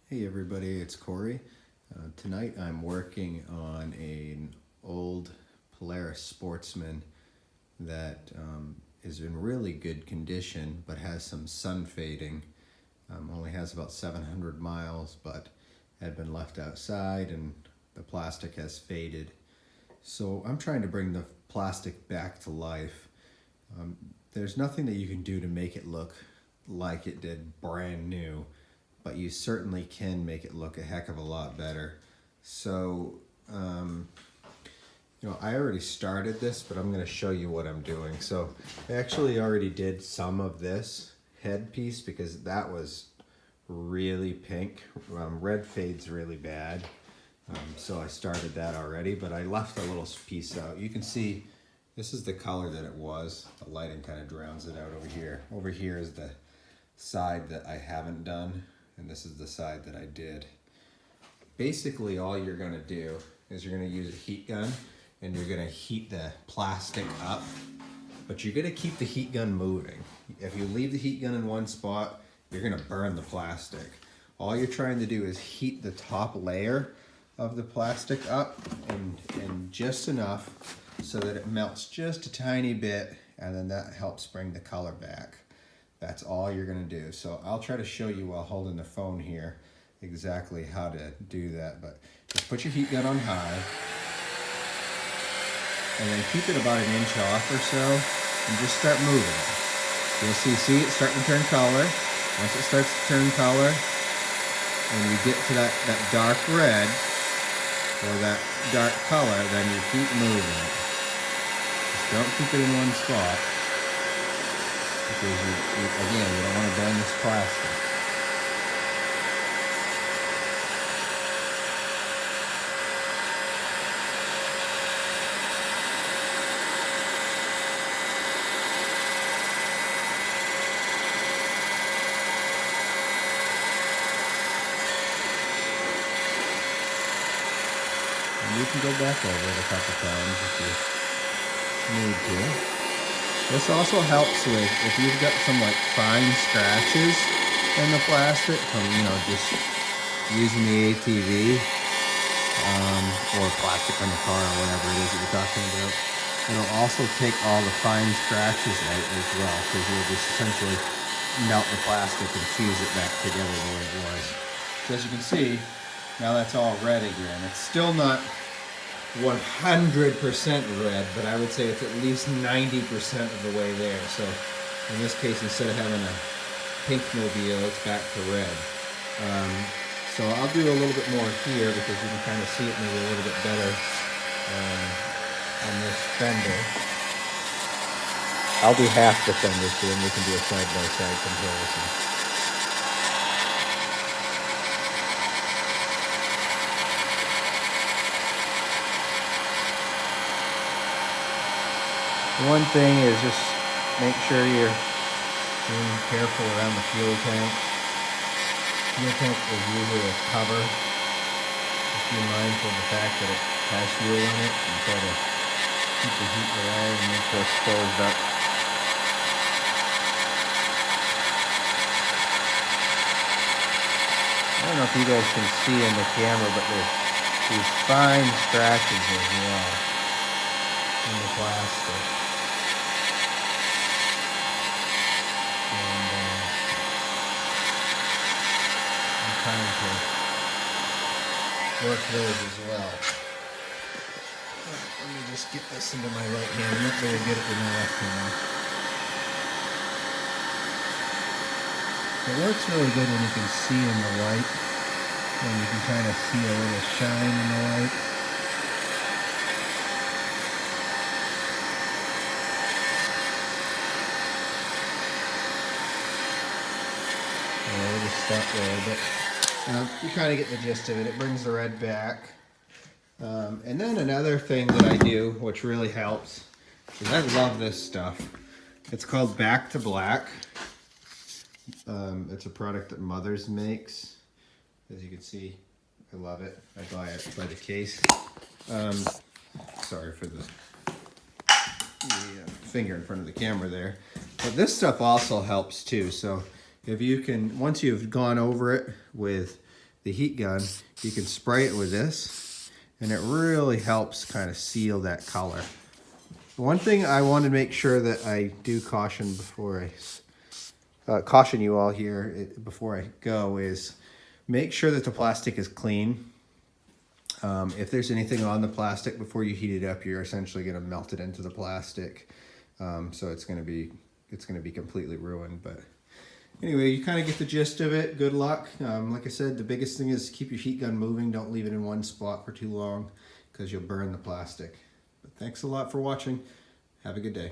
Hey everybody, it's Corey. Tonight I'm working on an old Polaris Sportsman that is in really good condition but has some sun fading. Only has about 700 miles but had been left outside and the plastic has faded. So I'm trying to bring the plastic back to life. There's nothing that you can do to make it look like it did brand new, but you certainly can make it look a heck of a lot better. So, I already started this, but I'm going to show you what I'm doing. So I actually already did some of this headpiece because that was really pink. Red fades really bad. So I started that already, but I left a little piece out. You can see this is the color that it was. The lighting kind of drowns it out over here. Over here is the side that I haven't done, and this is the side that I did. Basically, all you're gonna do is you're gonna use a heat gun and you're gonna heat the plastic up, but you're gonna keep the heat gun moving. If you leave the heat gun in one spot, you're gonna burn the plastic. All you're trying to do is heat the top layer of the plastic up and just enough so that it melts just a tiny bit, and then that helps bring the color back. That's all you're gonna do. So I'll try to show you while holding the phone here exactly how to do that, but just put your heat gun on high and then keep it about 1 inch off or so and just start moving it. You'll see it's starting to turn color. Once it starts to turn color and you get to that dark red or that dark color, then you keep moving it. Just don't keep it in one spot, because again, you don't want to burn this plastic. And you can go back over it a couple times if you need to. This also helps with if you've got some like fine scratches in the plastic from just using the ATV or plastic on the car or whatever it is that you're talking about. It'll also take all the fine scratches out as well, because you'll just essentially melt the plastic and fuse it back together the way it was. So as you can see, now that's all red again. It's still not 100% red, but I would say it's at least 90% of the way there. So in this case, instead of having a pink mobile, it's back to red. So I'll do a little bit more here because you can kind of see it maybe a little bit better on this fender. I'll do half the fender so then we can do a side-by-side comparison. One thing is just make sure you're being careful around the fuel tank. Fuel tank is usually a cover. Just be mindful of the fact that it has fuel in it and try to keep the heat away and make sure it's closed up. I don't know if you guys can see in the camera, but there's these fine scratches as well in the plastic. Trying to work those as well. Let me just get this into my right hand. I'm not very good at it with my left hand. It works really good when you can see in the light, and you can kind of see a little shine in the light. We'll just stop there, but you kind of get the gist of it. It brings the red back. And then another thing that I do, which really helps, is I love this stuff. It's called Back to Black. It's a product that Mother's makes. As you can see, I love it. I buy it by the case. Sorry for the finger in front of the camera there. But this stuff also helps too. So if you can, once you've gone over it with the heat gun, you can spray it with this, and it really helps kind of seal that color. One thing I want to make sure that I do caution before I caution you all here before I go is make sure that the plastic is clean. If there's anything on the plastic before you heat it up, you're essentially going to melt it into the plastic. So it's going to be completely ruined. But anyway, you kind of get the gist of it. Good luck. Like I said, the biggest thing is keep your heat gun moving. Don't leave it in one spot for too long because you'll burn the plastic. But thanks a lot for watching. Have a good day.